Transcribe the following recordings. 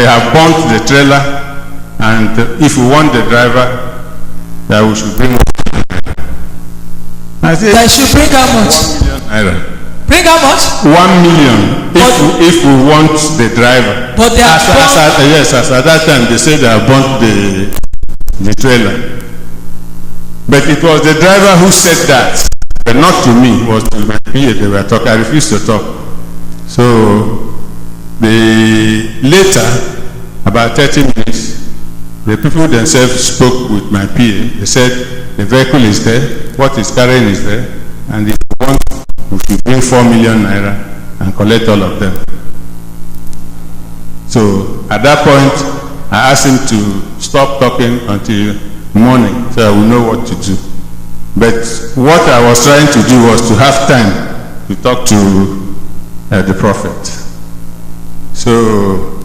they have burnt the trailer, and if we want the driver, that we should bring 1 million naira. I said, They should bring how much? 1 million naira. Bring how much? 1 million if we want the driver. But they have yes, as at that time they said they have burnt the trailer. But it was the driver who said that, but not to me. It was to my PA. They were talking. I refused to talk. So later, about 30 minutes, the people themselves spoke with my PA. They said the vehicle is there, what is carrying is there, and if you want, we should bring 4 million naira and collect all of them. So at that point, I asked him to stop talking until morning so I will know what to do. But what I was trying to do was to have time to talk to the prophet. So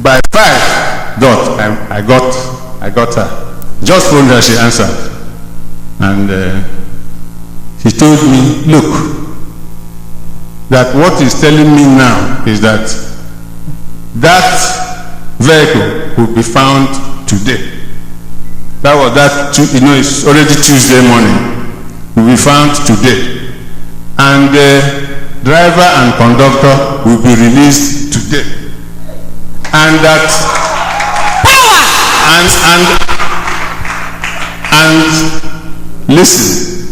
by 5 dot, I got her. Just phoned her, she answered, and she told me, look, that what he's telling me now is that vehicle will be found today. That was that, it's already Tuesday morning. Will be found today. And the driver and conductor will be released today. And that and listen,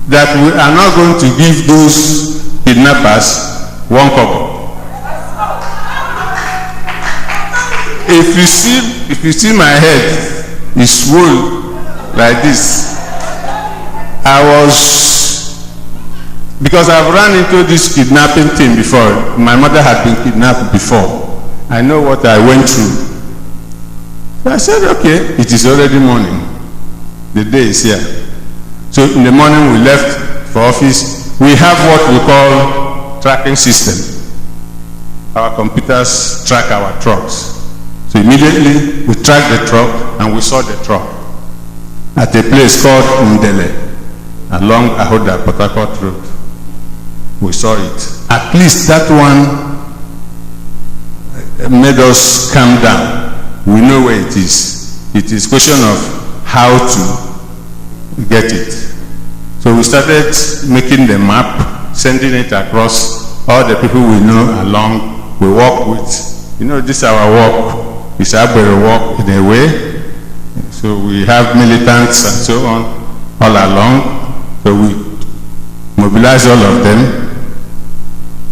that we are not going to give those kidnappers 1 kobo. If you see my head is swollen like this, because I've run into this kidnapping thing before. My mother had been kidnapped before. I know what I went through. So I said, okay, it is already morning. The day is here. So in the morning we left for office. We have what we call tracking system. Our computers track our trucks. So immediately we tracked the truck and we saw the truck at a place called Int'l along Ahoda Port Harcourt Road. We saw it. At least that one made us calm down. We know where it is. It is a question of how to get it. So we started making the map, sending it across all the people we know along, we work with. This is our work. It's Agboroko work in a way. So we have militants and so on all along. So we mobilize all of them,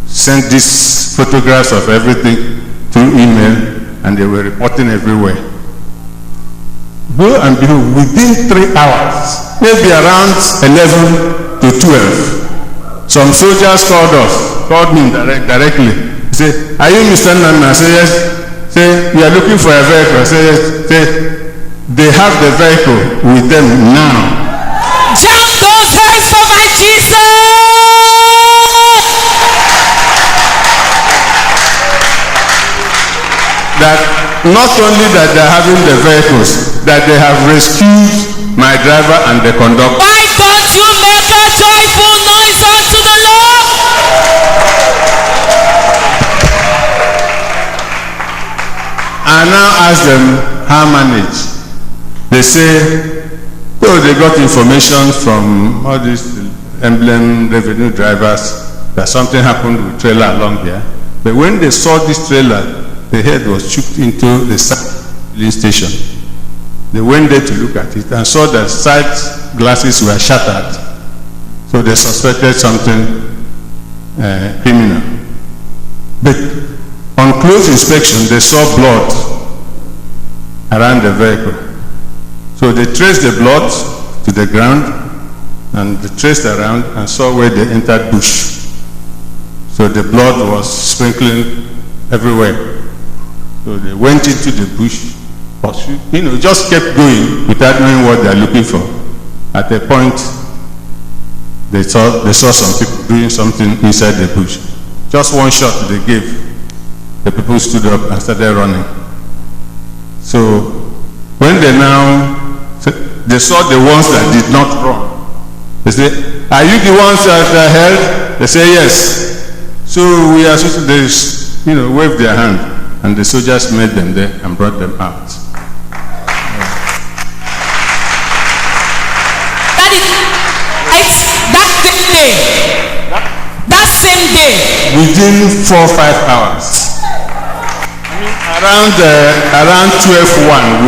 send these photographs of everything through email, and they were reporting everywhere. Lo and behold, within 3 hours, maybe around 11 to 12, some soldiers called me directly. Say, are you Mr. Nana? I say, yes. Say, we are looking for a vehicle. I say, yes. Say, they have the vehicle with them now. Jump those hands for my Jesus! That not only that they are having the vehicles, that they have rescued my driver and the conductor. Why don't you make a joyful noise unto the Lord? I now ask them how manage. They say, oh, they got information from all these emblem revenue drivers that something happened with trailer along here. But when they saw this trailer, the head was choked into the filling station. They went there to look at it and saw that side glasses were shattered. So they suspected something criminal. But on close inspection, they saw blood around the vehicle. So they traced the blood to the ground and they traced around and saw where they entered bush. So the blood was sprinkling everywhere. So they went into the bush, pursued, just kept going without knowing what they are looking for. At a point, they saw some people doing something inside the bush. Just one shot they gave. The people stood up and started running. So when they saw the ones that did not run. They said, are you the ones that are held? They say, yes. So we are supposed to, wave their hand. and the soldiers met them there and brought them out. That same day. Within 4 or 5 hours. Around 12:01,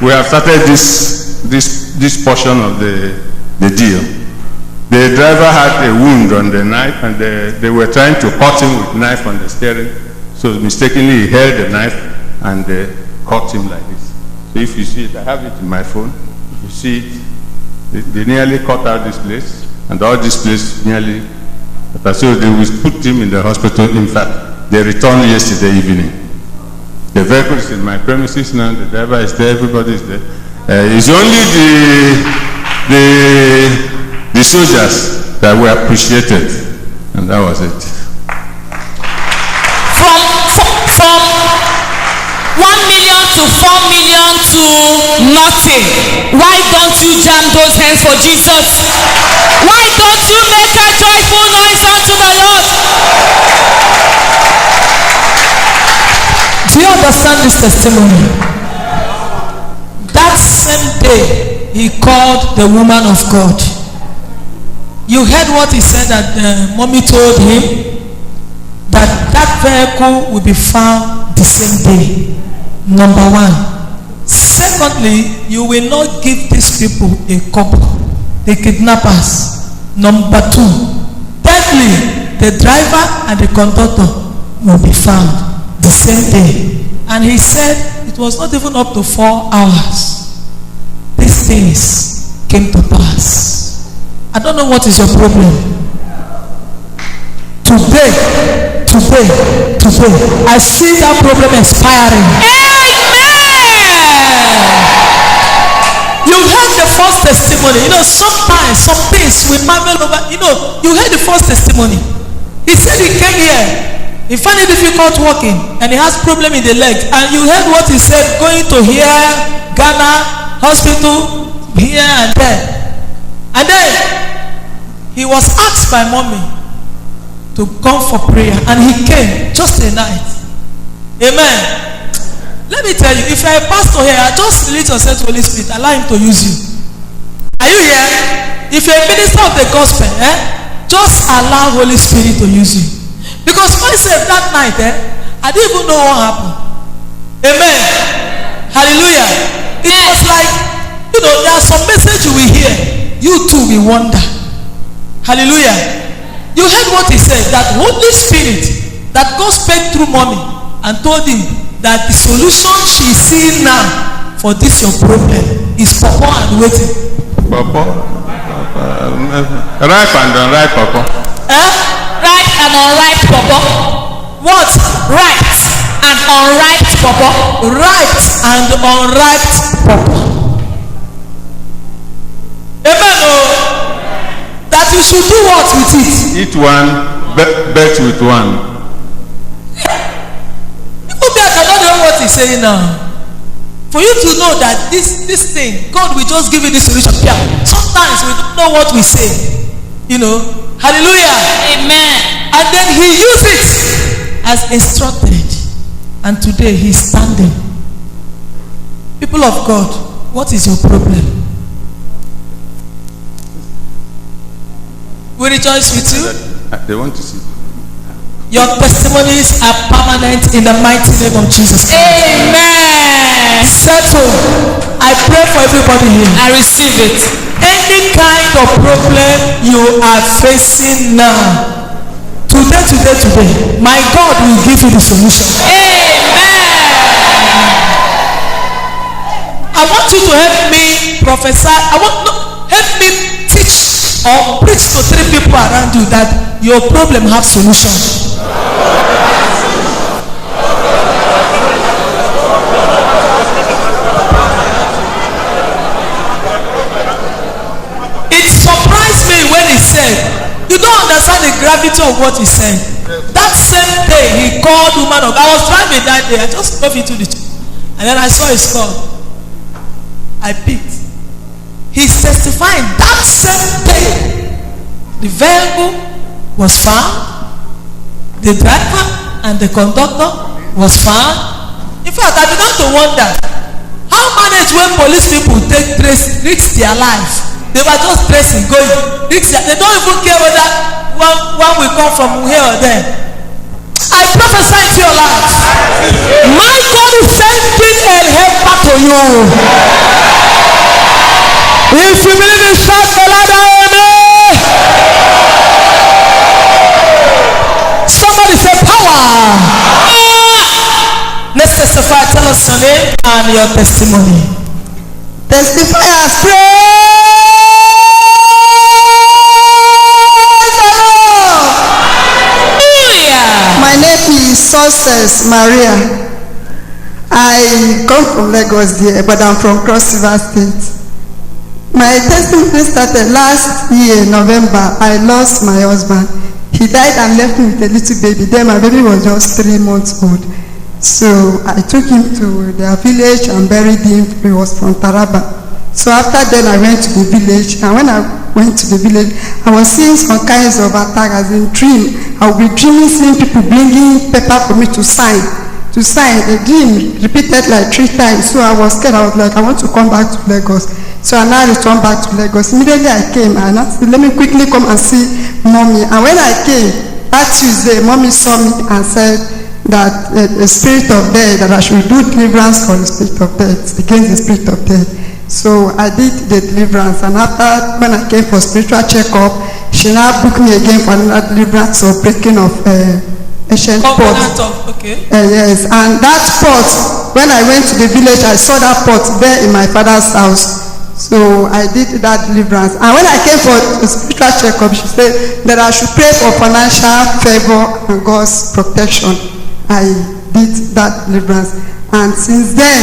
we have started this portion of the deal. The driver had a wound on the knife, and they were trying to cut him with knife on the steering. So mistakenly he held the knife and they cut him like this. So if you see it, I have it in my phone. If you see it, they nearly cut out this place, and all this place nearly. So they will put him in the hospital. In fact, they returned yesterday evening. The vehicle is in my premises now. The driver is there. Everybody is there. It's only the soldiers that were appreciated, and that was it. From 1 million to 4 million to nothing. Why don't you jam those hands for Jesus? Why don't you make a joyful noise unto the Lord? Do you understand this testimony? That same day, he called the woman of God. You heard what he said that mommy told him? That vehicle will be found the same day. Number one. Secondly, you will not give these people a couple, the kidnappers. Number two. Thirdly, the driver and the conductor will be found the same day. And he said it was not even up to 4 hours. These things came to pass. I don't know what is your problem. Today, I see that problem expiring. You heard the first testimony. You know, sometimes, some things we marvel over. You know, you heard the first testimony. He said he came here. He found it difficult walking, and he has problem in the leg. And you heard what he said, going to here, Ghana, hospital, here and there. And then, he was asked by mommy to come for prayer, and he came just a night. Amen. Let me tell you, if you're a pastor here, just release yourself to Holy Spirit, allow him to use you. Are you here? If you're a minister of the gospel, just allow Holy Spirit to use you. Because myself that night, I didn't even know what happened. Amen. Hallelujah. It was like, you know, there are some messages you will hear, you too will wonder. Hallelujah. You heard what he said, that Holy Spirit that God spoke through mommy and told him that the solution she is seeing now for this your problem is pawpaw and waiting. Pawpaw? Ripe and unripe pawpaw. Ripe and unripe pawpaw. What? Ripe and unripe pawpaw. Ripe and unripe pawpaw. Amen. That you should do what with it? Eat one, bet with one. I don't know what he's saying now. For you to know that this thing, God will just give you this solution. Yeah. Sometimes we don't know what we say. You know. Hallelujah. Amen. And then he used it as instructed. And today he's standing. People of God, what is your problem? We rejoice with you. They want to see. Your testimonies are permanent in the mighty name of Jesus. Amen. Settle. I pray for everybody here. I receive it. Any kind of problem you are facing now, today, my God will give you the solution. Amen. I want you to help me prophesy. Help me teach or preach to 3 people around you that your problem has solution. It surprised me when he said, you don't understand the gravity of what he said. That same day he called woman of God. I was driving that day. I just drove into the church. And then I saw his call. I picked. He's testifying that same day. The vehicle was found. The driver and the conductor was found. In fact, I began to wonder how manage when police people risk their life. They were just tracing, going, they don't even care whether one will come from here or there. I prophesy to your life. My God is sending a helper to you. If you believe in shout the ladder, amen. Somebody say power. Let's testify. Tell us your name and your testimony. Testifiers, praise the Lord. My name is Success Maria. I come from Lagos there, but I'm from Cross River State. My testimony started last year, November. I lost my husband. He died and left me with a little baby. Then my baby was just 3 months old. So I took him to their village and buried him. He was from Taraba. So after then I went to the village. And when I went to the village, I was seeing some kinds of attack as in dream. I would be dreaming, seeing people bringing paper for me to sign. The dream repeated like 3 times. So I was scared. I was like, I want to come back to Lagos. So I now returned back to Lagos. Immediately I came and I said, let me quickly come and see mommy. And when I came that Tuesday, mommy saw me and said that the spirit of death, that I should do deliverance for the spirit of death, against the spirit of death. So I did the deliverance, and after, when I came for spiritual checkup, she now booked me again for another deliverance of breaking of ancient pot. Okay. Yes, and that pot, when I went to the village, I saw that pot there in my father's house. So I did that deliverance. And when I came for the spiritual checkup, she said that I should pray for financial favor and God's protection. I did that deliverance. And since then,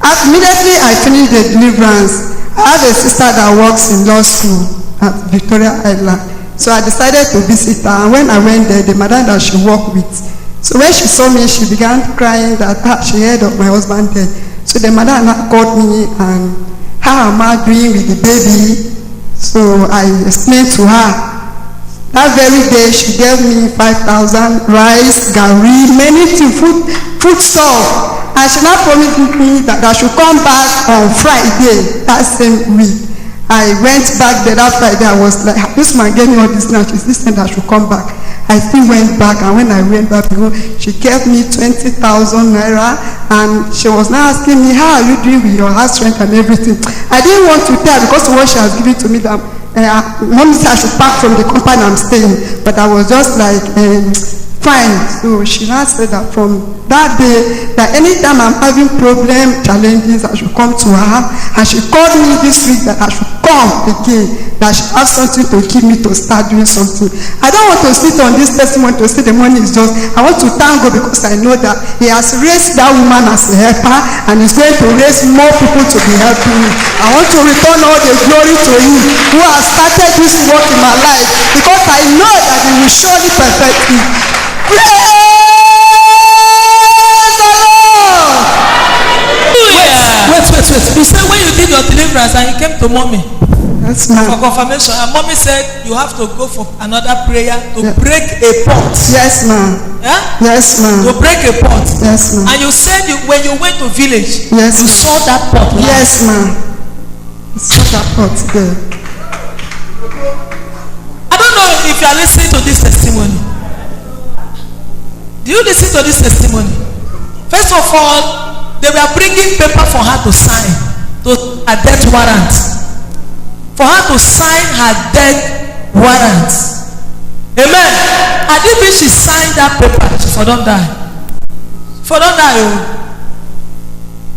immediately I finished the deliverance, I have a sister that works in law school at Victoria Island. So I decided to visit her. And when I went there, the madam that she worked with, so when she saw me, she began crying that she heard of my husband dead. So the madam called me and, how am I doing with the baby? So I explained to her. That very day, she gave me 5,000 rice, gari, many things, food stuff. And she now promised me that I should come back on Friday, that same week. I went back there that Friday. I was like, this man gave me all this now. She's listening that I should come back. I still went back, and when I went back, she gave me 20,000 naira, and she was now asking me, how are you doing with your house rent and everything? I didn't want to tell because of what she has given to me. That mommy said I should pack from the company I'm staying, but I was just like, fine. So she now said that from that day, that anytime I'm having problem, challenges, I should come to her. And she called me this week that I should come again, that she has something to give me to start doing something. I don't want to sit on this testimony to say the money is just, I want to thank God because I know that He has raised that woman as a helper, and He's going to raise more people to be helping me. I want to return all the glory to Him who has started this work in my life, because I know that He will surely perfect it. Praise the Lord! Wait. You said when you did your deliverance and you came to mommy. Yes, ma'am. For confirmation, and mommy said you have to go for another prayer to break a pot. Yes, ma'am. Yeah? Yes, ma'am. To break a pot. Yes, ma'am. And you said when you went to village, yes, you saw that pot. Yes, ma'am. I saw that pot there. I don't know if you are listening to this testimony. Do you listen to this testimony? First of all, they were bringing paper for her to sign, to a death warrant. For her to sign her death warrant. Amen. I didn't think she signed that paper. She for don't die. For don't die.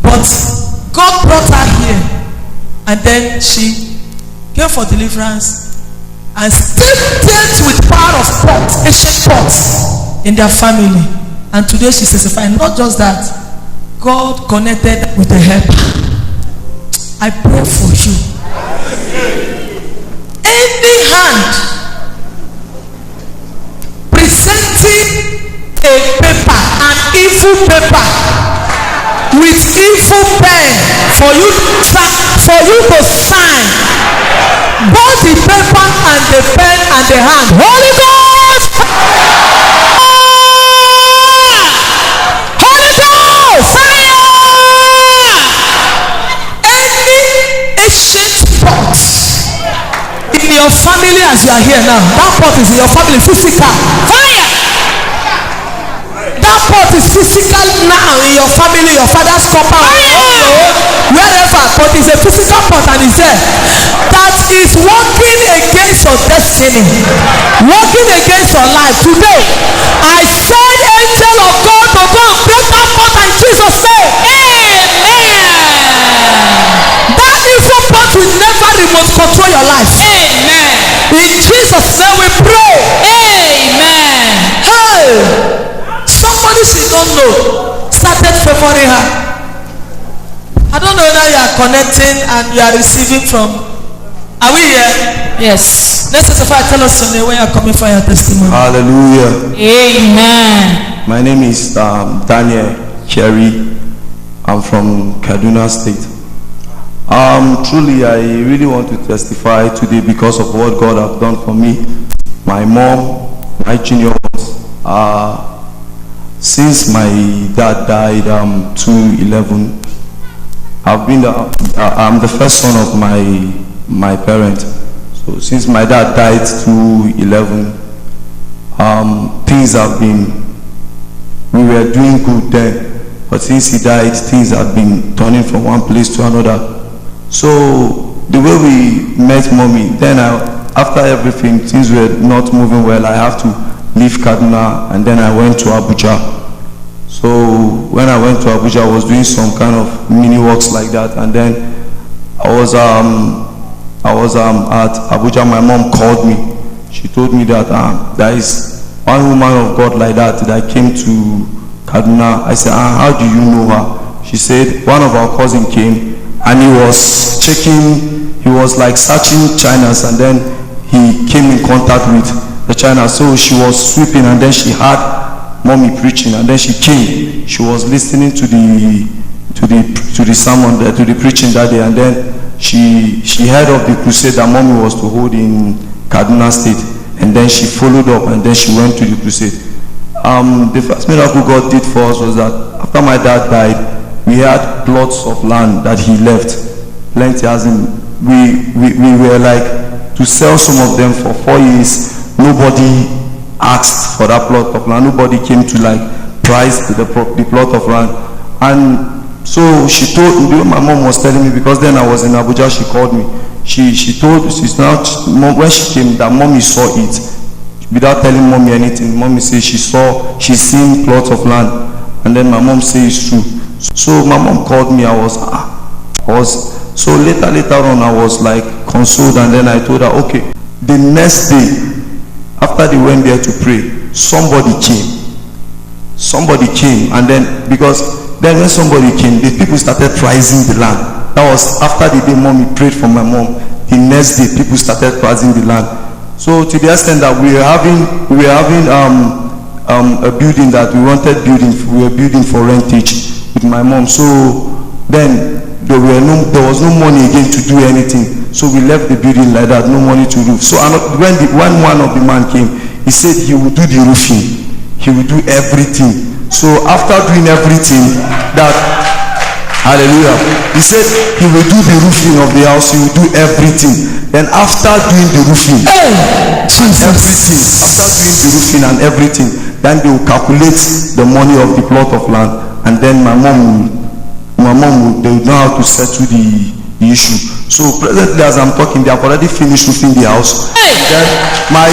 But God brought her here. And then she came for deliverance and still dealt with power of pots, ancient pots in their family. And today she testified. Not just that, God connected with a helper. I pray for you. Any hand presenting a paper, an evil paper with evil pen for you to sign, both the paper and the pen and the hand, Holy Ghost, as you are here now, that pot is in your family, physical. Fire! That pot is physical now in your family, your father's compound, wherever, but it's a physical pot and it's there. That is working against your destiny, working against your life. Today, I send angel of God to go and break that pot and Jesus say, amen. That evil pot will never remote control your life. Amen. In Jesus' name we pray. Amen. Hey, somebody she don't know started favoring her. I don't know whether you are connecting and you are receiving from. Are we here? Yes. Let's testify. Tell us your name, where you are coming for your testimony. Hallelujah. Amen. My name is Daniel Cherry. I'm from Kaduna State. Truly, I really want to testify today because of what God has done for me. My mom, my junior ones. Since my dad died 2011, I'm the first son of my parents. So since my dad died 2011, things have been, we were doing good then, but since he died, things have been turning from one place to another. So the way we met mommy, then after everything, things were not moving well. I have to leave Kaduna, and then I went to Abuja. So when I went to Abuja, I was doing some kind of mini works like that, and then I was at Abuja. My mom called me. She told me that there is one woman of God like that came to Kaduna. I said, how do you know her? She said one of our cousins came, and he was checking, he was like searching Chinas, and then he came in contact with the China. So she was sweeping, and then she had mommy preaching, and then she came. She was listening to the sermon, to the preaching that day, and then she heard of the crusade that mommy was to hold in Kaduna State, and then she followed up, and then she went to the crusade. The first miracle God did for us was that after my dad died, we had plots of land that he left, plenty, as in we were like to sell some of them for 4 years. Nobody asked for that plot of land. Nobody came to like price the plot of land. And so she told me, my mom was telling me, because then I was in Abuja, she called me. She's now, when she came, that mommy saw it without telling mommy anything. Mommy said she's seen plots of land, and then my mom said it's true. So my mom called me. So later on I was like consoled, and then I told her, okay. The next day, after they went there to pray, somebody came, and then because then when somebody came, the people started pricing the land. That was after the day mommy prayed for my mom. The next day, people started pricing the land. So to the extent that we were having a building that we wanted building, we were building for rentage with my mom. So then there was no money again to do anything. So we left the building like that, no money to roof. So when one of the man came, he said he would do the roofing, he would do everything. So after doing everything, that, hallelujah, he said he will do the roofing of the house, he will do everything. Then after doing the roofing, and everything, then they will calculate the money of the plot of land, and then my mom they will know how to settle the issue. So presently, as I'm talking, they have already finished roofing the house. Then my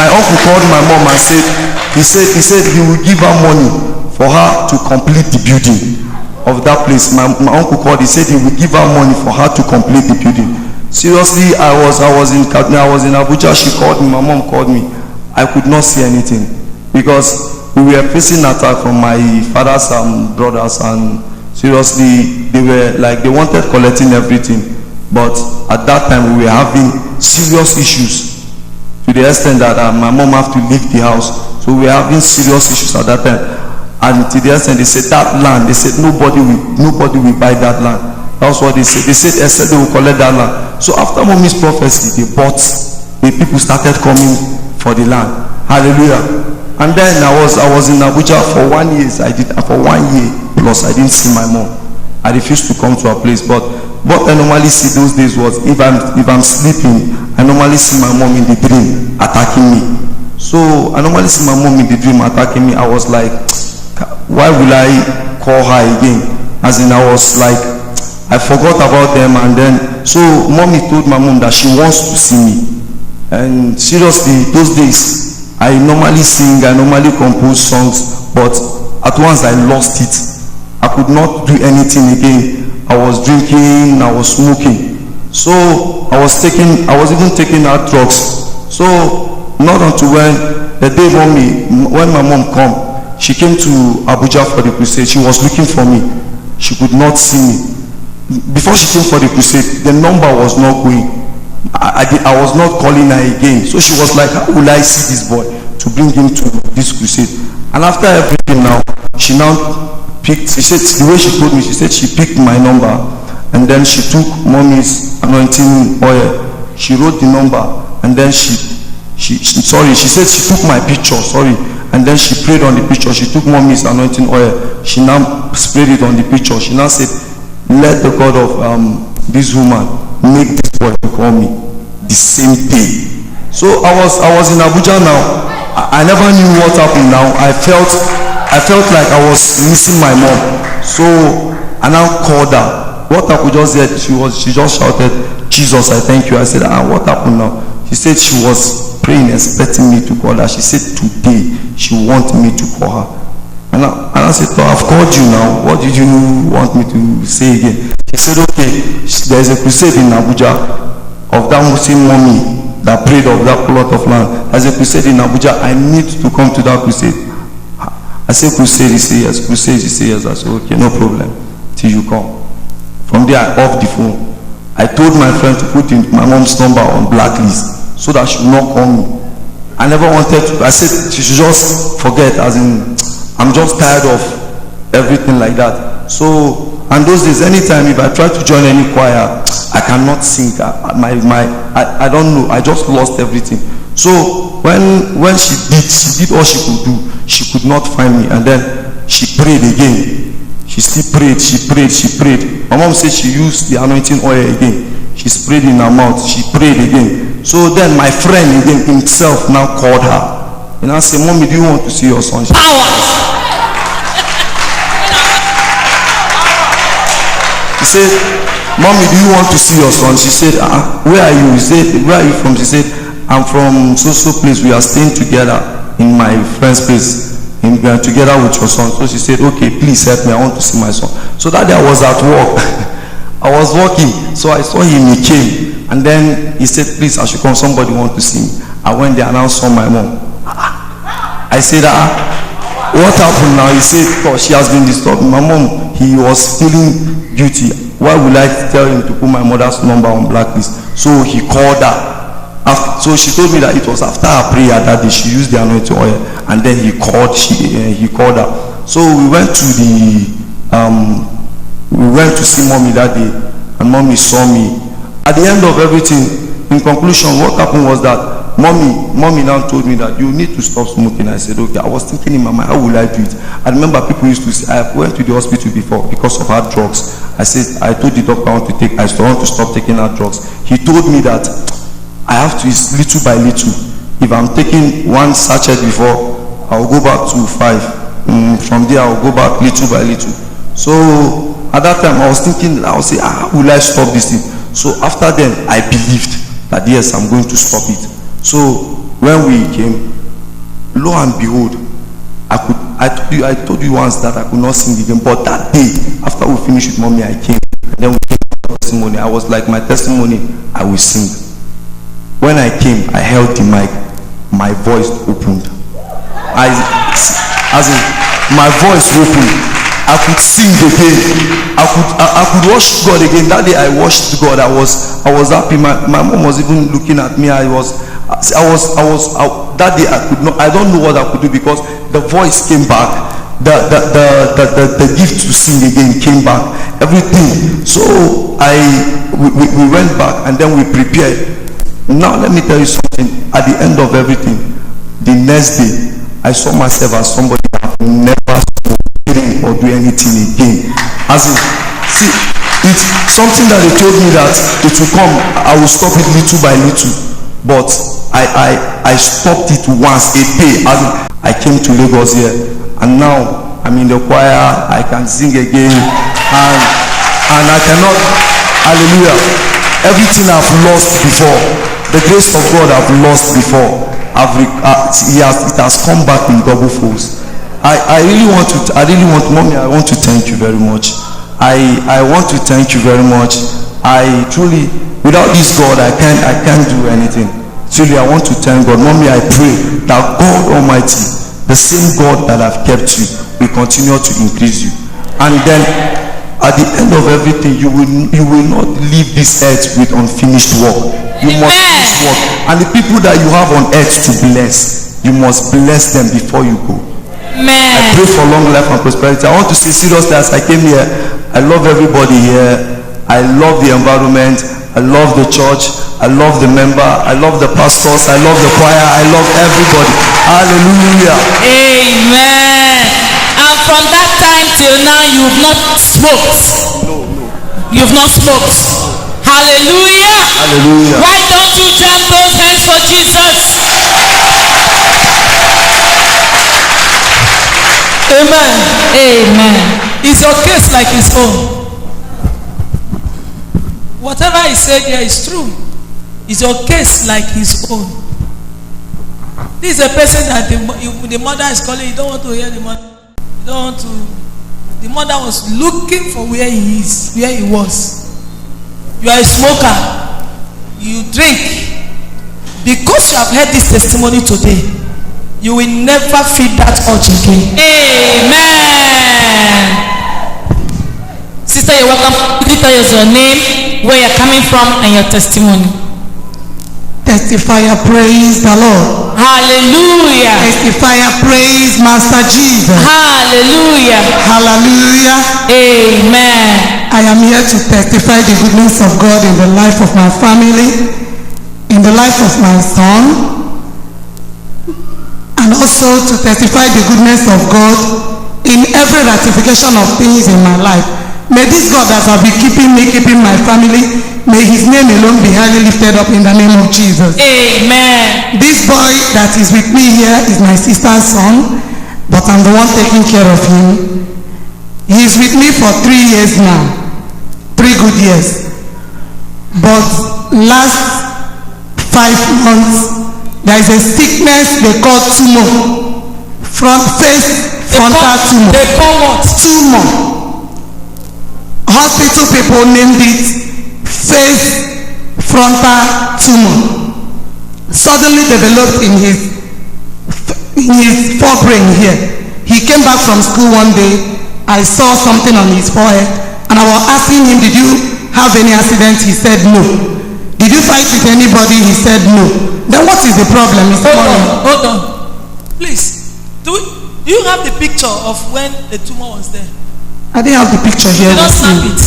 uncle called my mom and said he he will give her money for her to complete the building of that place. My uncle called. He said he will give her money for her to complete the building. Seriously, I was in Kaduna, I was in Abuja. She called me. My mom called me. I could not see anything because we were facing attack from my father's brothers, and seriously, they wanted collecting everything, but at that time we were having serious issues to the extent that my mom have to leave the house. So we were having serious issues at that time, and to the extent they said that land, they said nobody will buy that land. That's what they said. They said except they will collect that land. So after mommy's prophecy, they bought. The people started coming for the land. Hallelujah. And then I was in Abuja for 1 year. For 1 year plus, I didn't see my mom. I refused to come to her place. But what I normally see those days was if I'm sleeping, I normally see my mom in the dream attacking me. So I normally see my mom in the dream attacking me. I was like, why will I call her again? As in, I was like, I forgot about them. And then, so mommy told my mom that she wants to see me. And seriously, those days, I normally sing, I normally compose songs, but at once I lost it. I could not do anything again. I was drinking, I was smoking. So I was even taking out drugs. So not until when the day when my mom come, she came to Abuja for the crusade. She was looking for me. She could not see me. Before she came for the crusade, the number was not going. I was not calling her again. So she was like, how will I see this boy to bring him to this crusade? And after everything now, she now picked, she said, the way she told me, she said she picked my number and then she took mommy's anointing oil. She wrote the number and then she said she took my picture, and then she prayed on the picture. She took mommy's anointing oil. She now sprayed it on the picture. She now said, let the God of this woman make this boy to call me the same day. So I was in Abuja now. I never knew what happened now. I felt like I was missing my mom. So I now called her. What I could just hear, she just shouted, Jesus, I thank you. I said, what happened now? She said she was praying, expecting me to call her. She said today she wanted me to call her. And I said, I've called you now. What did you want me to say again? She said, okay, there's a crusade in Abuja of that Muslim mommy that prayed of that plot of land. There's a crusade in Abuja. I need to come to that crusade. I said, crusade, he said yes. Crusade, he said yes. I said, okay, no problem. Till you come. From there, I off the phone. I told my friend to put in my mom's number on blacklist so that she would not call me. I never wanted to. I said she should just forget, as in, I'm just tired of everything like that. So, and those days, anytime if I try to join any choir, I cannot sing. I don't know. I just lost everything. So when she did all she could do. She could not find me, and then she prayed again. She still prayed. She prayed. My mom said she used the anointing oil again. She sprayed in her mouth. She prayed again. So then my friend again himself now called her. And I said, Mommy, do you want to see your son? He said, Mommy, do you want to see your son? She said, where are you? He said, where are you from? She said, I'm from so place. We are staying together in my friend's place. And we are together with your son. So she said, okay, please help me. I want to see my son. So that day I was at work. I was working. So I saw him. He came. And then he said, please, I should come. Somebody want to see me. I went there and I saw my mom. I said, what happened now? He said, oh, she has been disturbed. My mom, he was feeling guilty. Why would I tell him to put my mother's number on blacklist? So he called her. So she told me that it was after her prayer that day she used the anointing oil, and then he called her. So we went to see mommy that day, and mommy saw me. At the end of everything, in conclusion, what happened was that mommy now told me that you need to stop smoking. I said, okay. I was thinking in my mind, how will I do it? I remember people used to say, I went to the hospital before because of hard drugs. I told the doctor I want to stop taking hard drugs. He told me that I have to, little by little. If I'm taking one sachet before, I'll go back to 5. From there, I'll go back little by little. So at that time, I was thinking, I would say, how will I stop this thing? So after then, I believed that yes, I'm going to stop it. So when we came, lo and behold, I told you once that I could not sing again. But that day, after we finished with mommy, I came. And then we came to testimony. I was like, my testimony, I will sing. When I came, I held the mic. My voice opened. My voice opened. I could sing again. I could worship God again. That day I worshiped God. I was happy. My mom was even looking at me. That day I don't know what I could do because the voice came back. The gift to sing again came back. Everything. So we went back and then we prepared. Now let me tell you something. At the end of everything, the next day, I saw myself as somebody that never spoke or do anything again. As in, see, It's something that they told me that it will come, I will stop it little by little. But I stopped it once, a day. I came to Lagos here, and now I'm in the choir, I can sing again, and I cannot, hallelujah, everything I've lost before, the grace of God I've lost before, it has come back in double folds. I really want, Mommy, I want to thank you very much. I want to thank you very much. I truly, without this God, I can't do anything. Truly, I want to thank God. Mommy, I pray that God Almighty, the same God that have kept you, will continue to increase you. And then, at the end of everything, you will not leave this earth with unfinished work. You must finish work. And the people that you have on earth to bless, you must bless them before you go. Amen. I pray for long life and prosperity. I want to say seriously, as I came here, I love everybody here. I love the environment. I love the church. I love the member. I love the pastors. I love the choir. I love everybody. Hallelujah. Amen. And from that time till now, you've not smoked. No. You've not smoked. Hallelujah. Hallelujah. Why don't you jump those hands for Jesus? Amen. Amen. Is your case like his own? Whatever he said here is true. Is your case like his own? This is a person that the mother is calling. You don't want to hear the mother. You don't want to. The mother was looking for where he is, where he was. You are a smoker. You drink. Because you have heard this testimony today, you will never feel that urge again. Amen. Sister, you're welcome. Please tell us your name, where you're coming from, and your testimony. Testifier, praise the Lord. Hallelujah. Testifier, praise Master Jesus. Hallelujah. Hallelujah. Amen. I am here to testify the goodness of God in the life of my family, in the life of my son, and also to testify the goodness of God in every ratification of things in my life. May this God that has been keeping me, keeping my family, may his name alone be highly lifted up in the name of Jesus. Amen. This boy that is with me here is my sister's son, but I'm the one taking care of him. He is with me for 3 years now, 3 good years. But last 5 months, there is a sickness they call tumor, frontal tumor. They call what? Tumor. Hospital people named it face frontal tumor. Suddenly developed in his forebrain here. He came back from school one day. I saw something on his forehead, and I was asking him, did you have any accident? He said no. Did you fight with anybody? He said no. Then what is the problem? Hold on. Please. Do you have the picture of when the tumor was there? I didn't have the picture here. You don't snap it.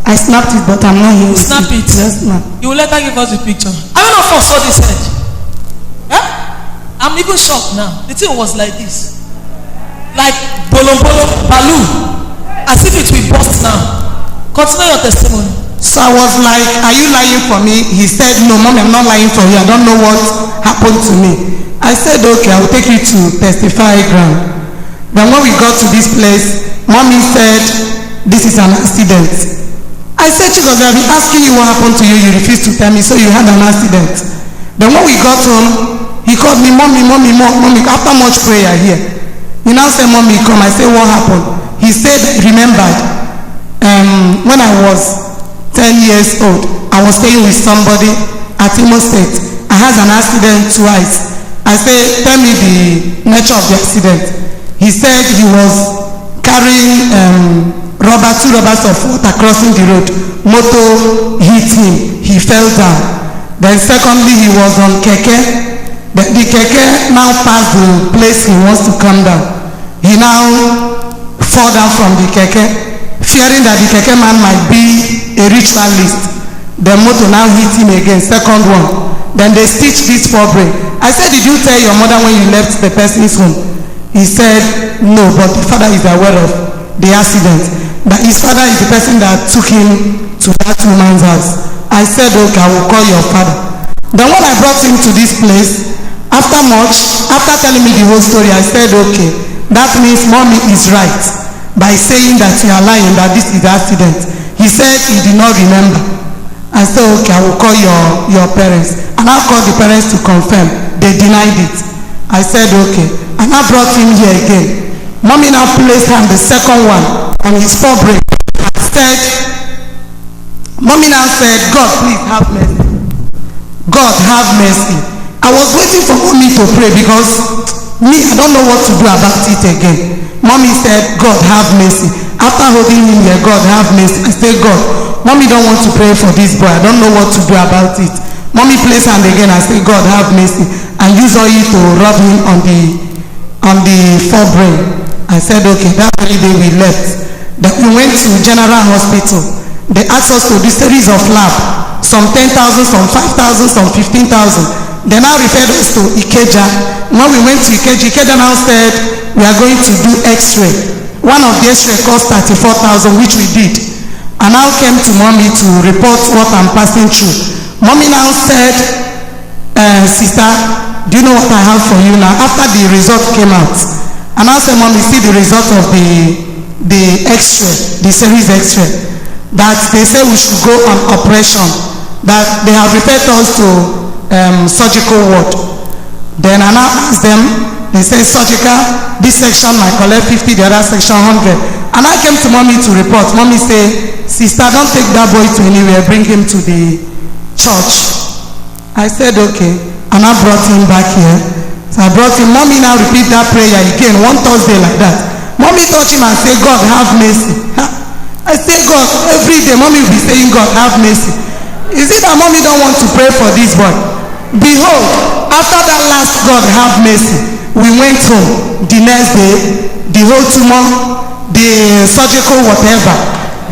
I snapped it, but I'm not here. Snap it. Yes, ma'am. You will later give us the picture. I don't know if I saw this head. Yeah? I'm even shocked now. The thing was like this. Like bolo balloon. As if it will burst now. Continue your testimony. So I was like, are you lying for me? He said, no, Mom, I'm not lying for you. I don't know what happened to me. I said, okay, I will take you to testify ground. Then when we got to this place, Mommy said, this is an accident. I said, Chicos, I've been asking you what happened to you. You refused to tell me, so you had an accident. Then when we got home, he called me, Mommy, after much prayer here. He now said, Mommy, come. I said, what happened? He said, remembered, when I was 10 years old, I was staying with somebody at Imo State. I had an accident twice. I said, tell me the nature of the accident. He said he was carrying 2 rubbers of water crossing the road. Motor hit him. He fell down. Then secondly, he was on keke. The keke now passed the place he wants to come down. He now fall down from the keke, fearing that the keke man might be a ritualist. The motor now hit him again, second one. Then they stitched this forebrain. I said, did you tell your mother when you left the person's home? He said, no, but the father is aware of the accident. that his father is the person that took him to that woman's house. I said, okay, I will call your father. Then when I brought him to this place, after telling me the whole story, I said, okay, that means mommy is right by saying that you are lying, that this is the accident. He said he did not remember. I said, okay, I will call your parents. And I called the parents to confirm. They denied it. I said, okay. And I brought him here again. Mommy now placed her on the second one on his forebrain. Mommy now said, God, please have mercy. God, have mercy. I was waiting for mommy to pray because I don't know what to do about it again. Mommy said, God, have mercy. After holding him here, God, have mercy. I said, God, mommy don't want to pray for this boy. I don't know what to do about it. Mommy placed hand again. I said, God, have mercy. And use oil to rub him on the forebrain. I said, okay. That very day we left. Then we went to General Hospital. They asked us to do series of lab. Some 10,000, some 5,000, some 15,000. They now referred us to Ikeja. When we went to Ikeja now said, we are going to do X-ray. One of the X-ray cost 34,000, which we did. And now came to mommy to report what I'm passing through. Mommy now said, sister, do you know what I have for you now? After the result came out. And I said, mommy, see the result of the X-ray, the series X-ray. That they say we should go on operation. That they have referred us to surgical ward. Then I now asked them, they say surgical, this section might collect 50, the other section 100. And I came to mommy to report. Mommy say, sister, don't take that boy to anywhere, bring him to the church. I said, okay. And I brought him back here. So I brought him. Mommy now repeat that prayer again, one Thursday like that. Mommy touch him and say, God, have mercy. I say, God, every day mommy will be saying, God, have mercy. Is it that mommy don't want to pray for this boy? Behold, after that last God have mercy, we went home. The next day, the whole tumor, the surgical whatever,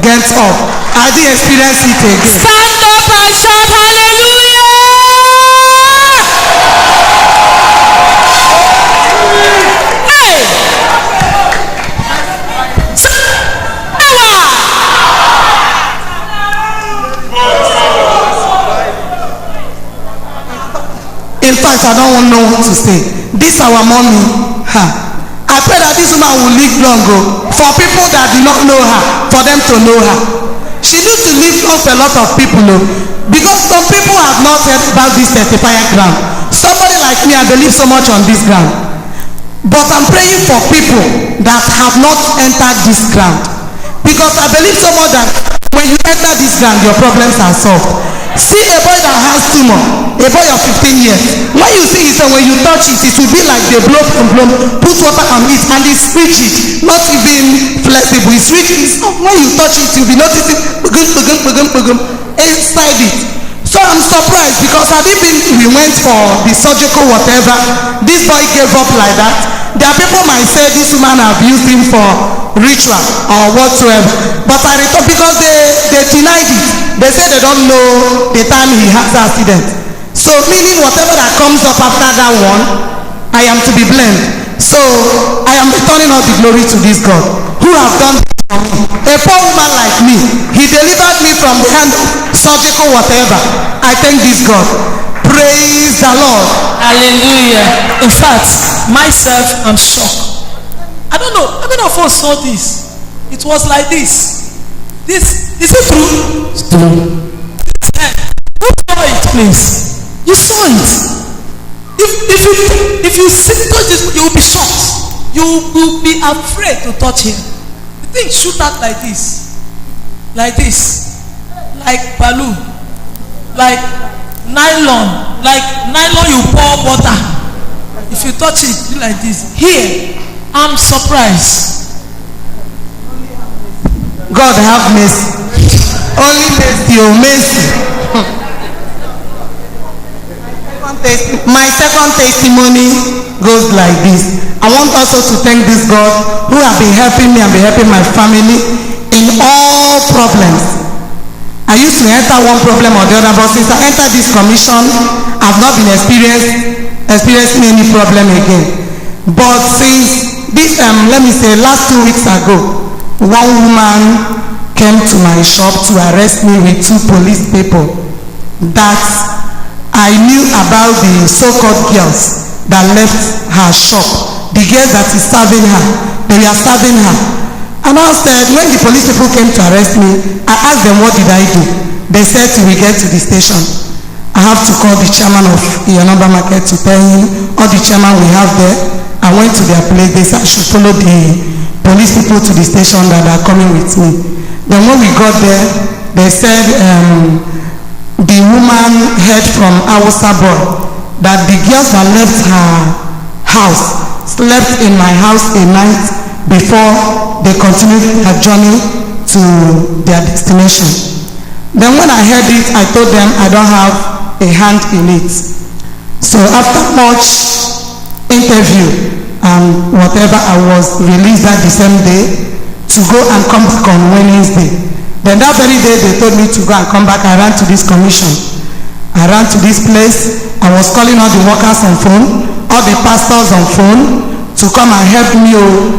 gets up. I didn't experience it again. Stand up and shout hallelujah! Hey! In fact, I don't know what to say. This our mommy. I pray that this woman will live long for people that do not know her, for them to know her. She needs to live off a lot of people because some people have not heard about this testifier ground. Somebody like me, I believe so much on this ground. But I'm praying for people that have not entered this ground. Because I believe so much that when you enter this ground, your problems are solved. See a boy that has tumor, a boy of 15 years. When you see it and when you touch it, it will be like they blow, put water on it, and it's rigid, not even flexible. It's rigid. When you touch it, you'll be noticing inside it. So I'm surprised because had it been we went for the surgical whatever, this boy gave up like that. There are people might say this woman have used him for ritual or whatsoever. But I return because they denied it. They say they don't know the time he has the accident. So meaning whatever that comes up after that one, I am to be blamed. So I am returning all the glory to this God who have done this for me. A poor woman like me, he delivered me from the hand of surgical whatever. I thank this God. Praise the Lord. Hallelujah. In fact, myself, I'm shocked. I don't know. How many of us saw this? It was like this. This is it true? It's true. Who saw it, please? You saw it. If you touch this, you will be shocked. You will be afraid to touch him. The thing shoot out like this, like balloon, like nylon you pour water. If you touch it, do like this. Here, I'm surprised. God have mercy. Only mercy, oh mercy. My second testimony goes like this. I want also to thank this God who have been helping me and been helping my family in all problems. I used to enter one problem or the other, but since I entered this commission, I've not been experiencing any problem again. But since this, let me say, last 2 weeks ago, one woman came to my shop to arrest me with 2 police people that I knew about the so-called girls that left her shop. The girls that is serving her, they were serving her. And I said, when the police people came to arrest me, I asked them, what did I do? They said, till we get to the station, I have to call the chairman of Shinaba market to tell him, all the chairman we have there. I went to their place. They said I should follow the police people to the station that are coming with me. Then when we got there, they said the woman heard from Hausa boy that the girls that left her house slept in my house a night before they continued their journey to their destination. Then when I heard it, I told them I don't have a hand in it. So after much interview and whatever, I was released that the same day to go and come back on Wednesday. Then that very day they told me to go and come back. I ran to this commission. I ran to this place. I was calling all the workers on phone, all the pastors on phone to come and help me.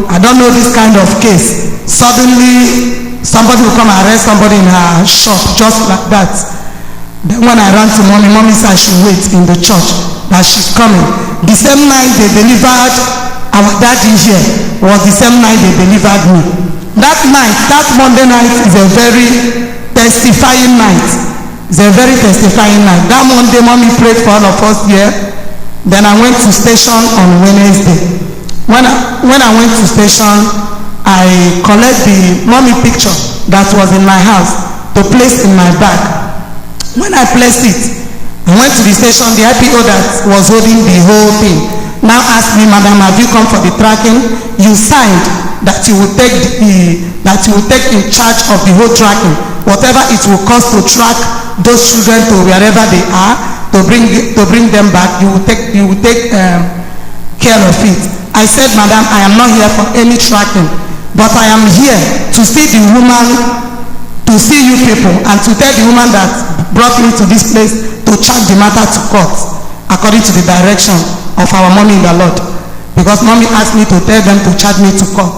I don't know this kind of case. Suddenly somebody will come and arrest somebody in her shop just like that. Then when I ran to mommy said I should wait in the church, that she's coming. The same night they delivered our daddy here was the same night they delivered me. That night, that Monday night is a very testifying night. It's a very testifying night. That Monday, mommy prayed for all of us here. Then I went to station on Wednesday. When I went to station, I collect the mommy picture that was in my house to place in my bag. When I placed it, I went to the station. The IPO that was holding the whole thing now asked me, Madam, have you come for the tracking? You signed that you will take in charge of the whole tracking. Whatever it will cost to track those children to wherever they are, to bring them back, you will take care of it. I said, Madam, I am not here for any tracking, but I am here to see the woman, to see you people, and to tell the woman that brought me to this place to charge the matter to court according to the direction of our mommy in the Lord. Because mommy asked me to tell them to charge me to court.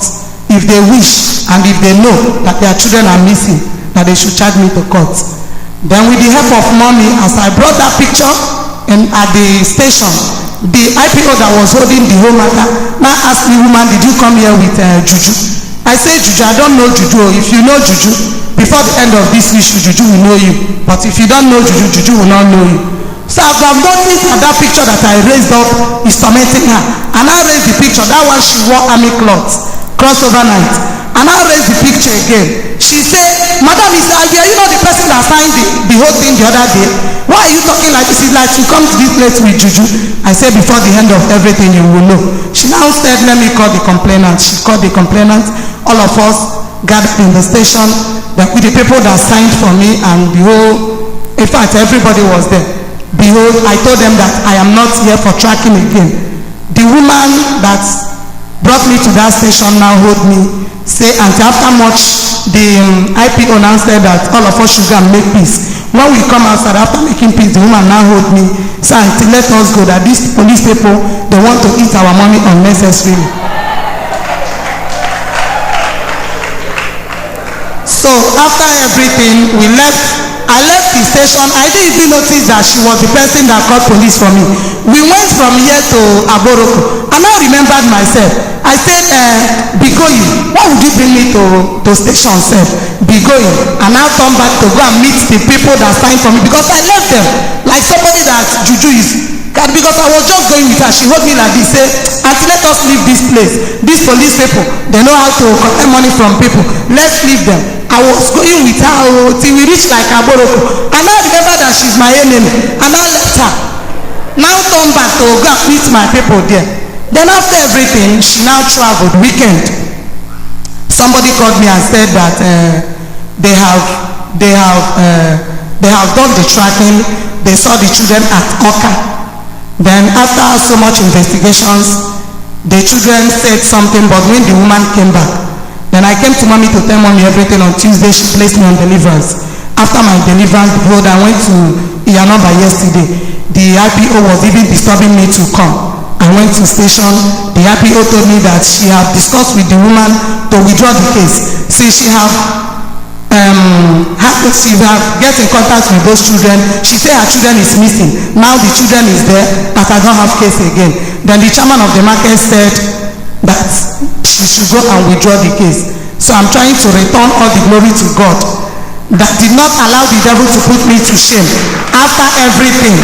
If they wish and if they know that their children are missing, that they should charge me to court. Then with the help of mommy, as I brought that picture at the station, the IPO that was holding the whole matter now asked me, woman, did you come here with Juju? I said, Juju, I don't know Juju. If you know Juju, before the end of this issue, Juju will know you. But if you don't know Juju, Juju will not know you. So I've noticed that that picture that I raised up is tormenting her. And I raised the picture. That one she wore army clothes, crossover night. And I raised the picture again. She said, Madam, are you not the person that signed the whole thing the other day? Why are you talking like this? It's like you come to this place with Juju. I said, before the end of everything, you will know. She now said, let me call the complainant. She called the complainant. All of us gathered in the station with the people that signed for me, and the whole, in fact, everybody was there. Behold, I told them that I am not here for tracking again. The woman that brought me to that station now hold me, say, Auntie, after much, the IPO now said that all of us should go and make peace. When we come outside, after making peace, the woman now hold me, say, Auntie, let us go, that these police people, they want to eat our money unnecessarily. So after everything, we left. I left the station. I didn't even notice that she was the person that called police for me. We went from here to Agboroko, and I remembered myself. I said, Bigoyi, why would you bring me to station, sir? Bigoyi. And I come back to go and meet the people that signed for me, because I left them like somebody that Juju is. Because I was just going with her. She hold me like this, say, Auntie, let us leave this place. These police people, they know how to collect money from people. Let's leave them. I was going with her till we reached like Agboroko. And I remember that she's my enemy. And I left her. Now come back to go and meet my people there. Then after everything, she now traveled weekend. Somebody called me and said that they have done the tracking. They saw the children at Oka. Then after so much investigations, the children said something, but when the woman came back, then I came to mommy to tell mommy everything. On Tuesday, she placed me on deliverance. After my deliverance, I went to Shinaba yesterday. The IPO was even disturbing me to come. I went to station. The IPO told me that she had discussed with the woman to withdraw the case. Since she have get in contact with those children, she say her children is missing. Now the children is there, that I don't have case again. Then the chairman of the market said that she should go and withdraw the case. So I'm trying to return all the glory to God that did not allow the devil to put me to shame after everything.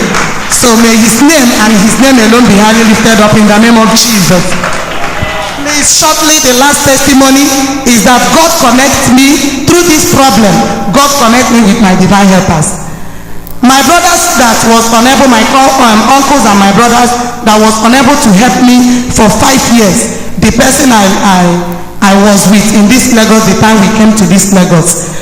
So may his name and his name alone be highly lifted up in the name of Jesus. Please, shortly, the last testimony is that God connects me through this problem. God connects me with my divine helpers. My brothers that was unable, my uncles and my brothers that was unable to help me for 5 years. The person I was with in this Lagos, the time we came to this Lagos,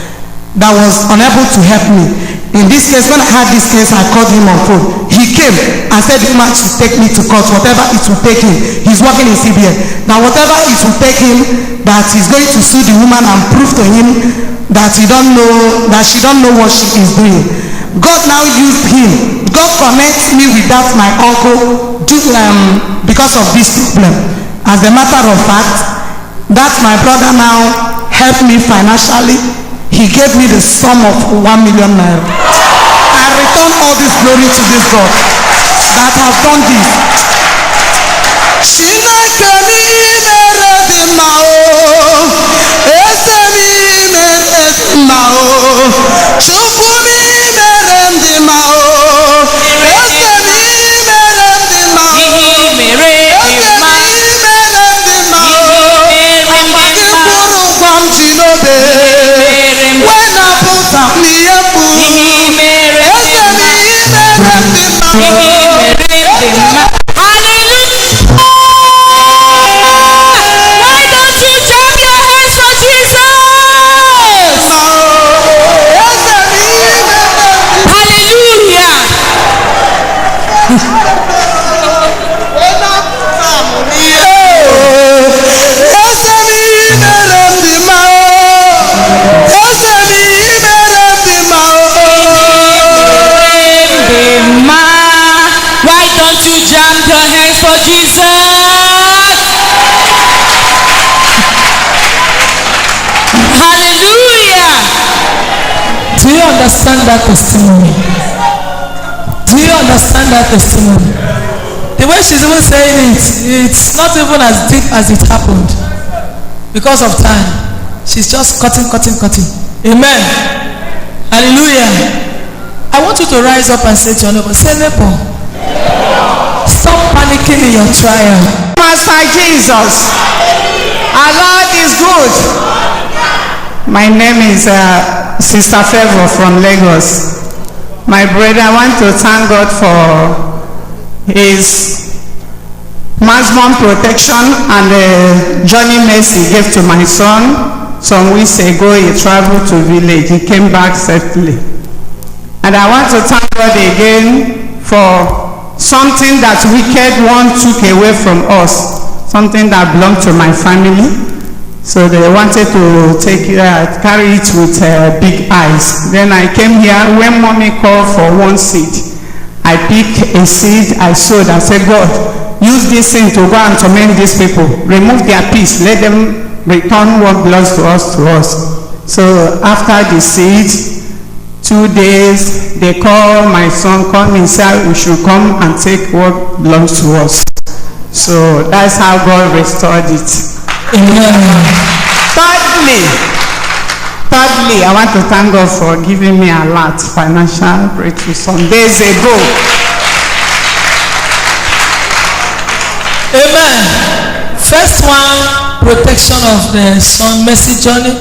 that was unable to help me. In this case, when I had this case, I called him on phone. He came and said the man should take me to court, whatever it will take him. He's working in CBN. Now, whatever it will take him, that he's going to sue the woman and prove to him that she don't know what she is doing. God now used him. God connects me with that my uncle because of this problem. As a matter of fact, that my brother now helped me financially. He gave me the sum of 1 million naira. I return all this glory to this God that has done this. Understand that testimony? Do you understand that testimony? The way she's even saying it, it's not even as deep as it happened. Because of time, she's just cutting. Amen. Hallelujah. I want you to rise up and say to your neighbor, say, neighbor, stop panicking in your trial. Master Jesus, our Lord is good. My name is Sister Favor from Lagos. My brother, I want to thank God for his maximum protection and the journey mercy he gave to my son. Some weeks ago, he traveled to village. He came back safely. And I want to thank God again for something that wicked one took away from us, something that belonged to my family. So they wanted to carry it with big eyes. Then I came here when mommy called for one seed. I picked a seed, I sowed, I said, God, use this thing to go and torment these people. Remove their peace, let them return what belongs to us. So after the seed, 2 days, they call my son, come inside, we should come and take what belongs to us. So that's how God restored it. Thirdly, I want to thank God for giving me a lot financial breakthrough some days ago. Amen. First one, protection of the son, mercy journey.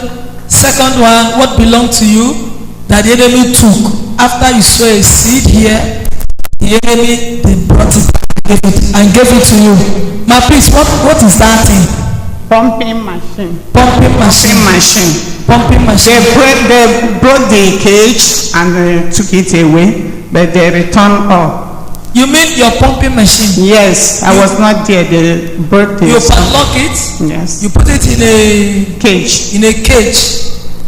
Second one, what belonged to you that the enemy took after you sow a seed here. The enemy, they brought it and gave it to you. My please, what is that thing? Pumping machine. They brought the cage and they took it away, but they returned all. You mean your pumping machine? Yes, I was not there. They brought it. You padlock it? Yes. You put it in a cage.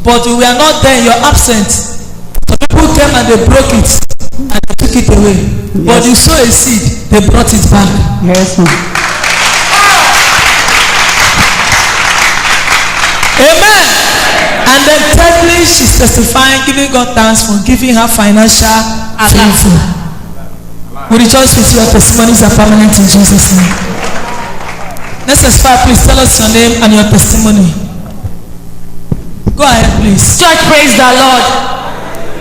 But you were not there, you're absent. So people came and they broke it and they took it away. Yes. But you sow a seed, they brought it back. Yes, ma'am. Amen. And then thirdly, she's testifying, giving God thanks for giving her financial favor. We rejoice with your testimonies are permanent in Jesus' name. Let's testify, please tell us your name and your testimony. Go ahead, please. Church, praise the Lord.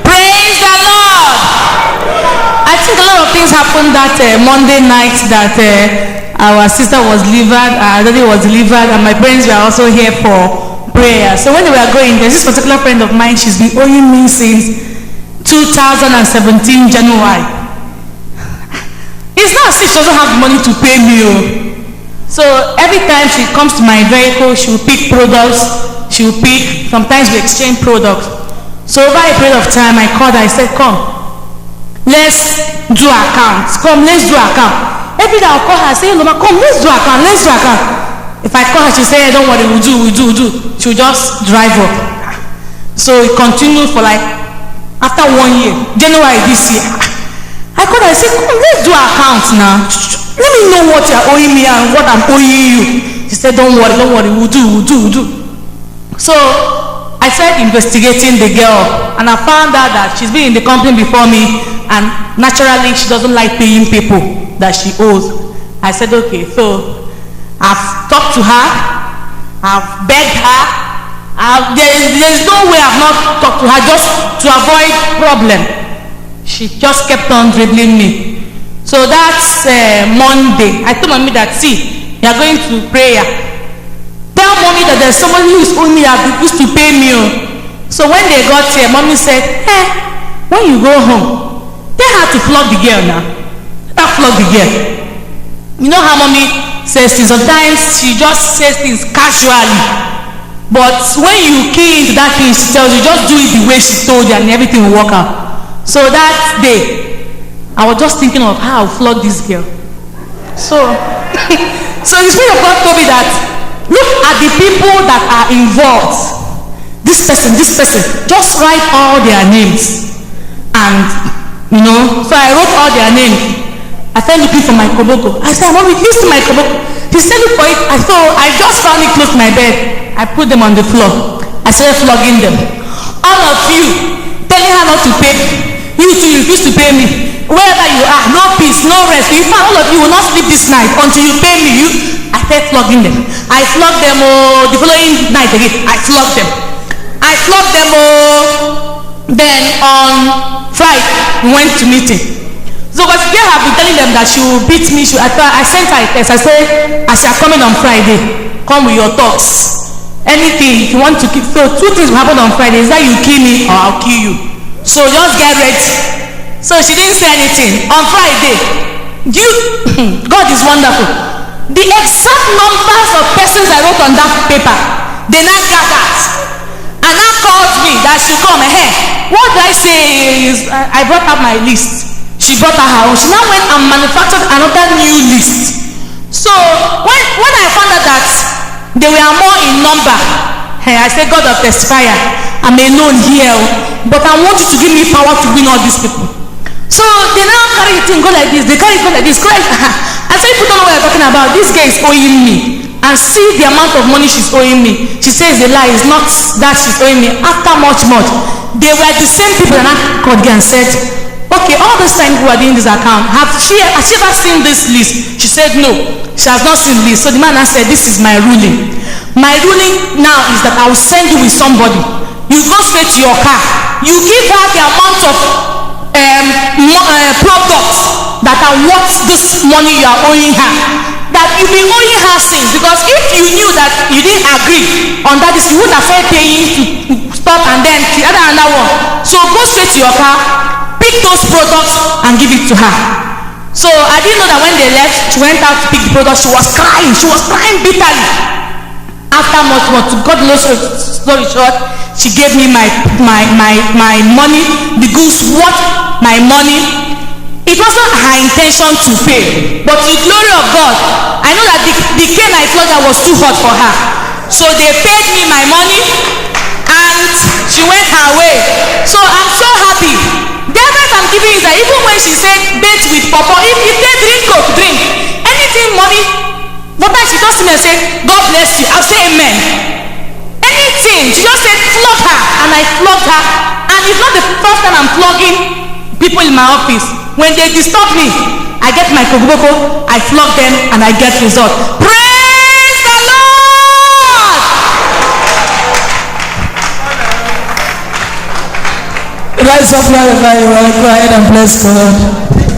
Praise the Lord. I think a lot of things happened that Monday night that our sister was delivered, our daddy was delivered, and my parents were also here for prayer. So when they were going, there's this particular friend of mine, she's been owing me since 2017 January. It's not as if she doesn't have money to pay me. So every time she comes to my vehicle, she will pick products, she will pick, sometimes we exchange products. So over a period of time, I called her, I said, come, let's do accounts. Come, let's do account. Every day I'll call her, say, Loma, come, let's do account, let's do account. If I call her, she'll say, hey, don't worry, we'll do. She'll just drive up. So it continued for like, after 1 year, January this year. I called her, I said, come, let's do accounts now. Let me know what you're owing me and what I'm owing you. She said, don't worry, we'll do. So I started investigating the girl, and I found out that she's been in the company before me, and naturally she doesn't like paying people that she owes. I said, okay, so I've talked to her, I've begged her, there's no way I've not talked to her just to avoid problem. She just kept on dribbling me. So that's Monday. I told mommy that, see, you're going to prayer. Tell mommy that there's somebody who is owing me that used to pay me. So when they got here, mommy said, hey, when you go home, they have to flog the girl now. Flog the girl. You know how mommy says things. Sometimes she just says things casually. But when you key into that thing, she tells you, just do it the way she told you and everything will work out. So that day, I was just thinking of how I'll flog this girl. So the Spirit of God told me that, look at the people that are involved. This person, just write all their names. And, so I wrote all their names. I started looking for my koboko. I said, Mommy, listen to my koboko. She said, look for it. I just found it close to my bed. I put them on the floor. I started flogging them. All of you, telling her not to pay. You too, you refuse to pay me. Wherever you are, no peace, no rest. In fact, all of you will not sleep this night until you pay me. I started flogging them. I flogged them the following night again. I flogged them. Then on Friday, we went to meeting. So because girl have been telling them that she will beat me, I sent her a text. I said, as you are coming on Friday, come with your talks. Anything, if you want to kill. So 2 things will happen on Friday. Is that you kill me or I'll kill you. So just get ready. So she didn't say anything. On Friday, God is wonderful. The exact numbers of persons I wrote on that paper, they now gathered. And now called me that she come ahead. What did I say is, I brought up my list. She brought her own. She now went and manufactured another new list. So when I found out that they were more in number, I said, God of testifier, I'm alone here, but I want you to give me power to win all these people. So they now carry the thing, go like this. They carry it, go like this. I said, people don't know what you're talking about. This girl is owing me. And see the amount of money she's owing me. She says the lie is not that she's owing me. After much, they were the same people that I called and said, okay, all those time who are doing this account, has she ever seen this list? She said no, she has not seen the list. So the man said, this is my ruling. My ruling now is that I will send you with somebody. You go straight to your car. You give her the amount of products that are worth this money you are owing her. That you be owing her since, because if you knew that you didn't agree on that, you would have started paying to stop and then the other one. So go straight to your car, pick those products and give it to her. So I didn't know that when they left, she went out to pick the products. She was crying bitterly. After much more, to cut the story short, she gave me my money, the goods worth my money. It wasn't her intention to pay, but to the glory of God, I know that the cane I flogged her was too hot for her. So they paid me my money and she went her way. So I'm so happy. The advice I'm giving is that even when she said bait with pawpaw, if they drink coke, drink anything, money, what time she does to me and say, God bless you, I'll say amen. Anything, thing. She just said, flog her. And I flogged her. And it's not the first time I'm flogging people in my office. When they disturb me, I get my koboko, I flog them, and I get result. Praise the Lord! Rise up wherever you are. Go ahead and bless God.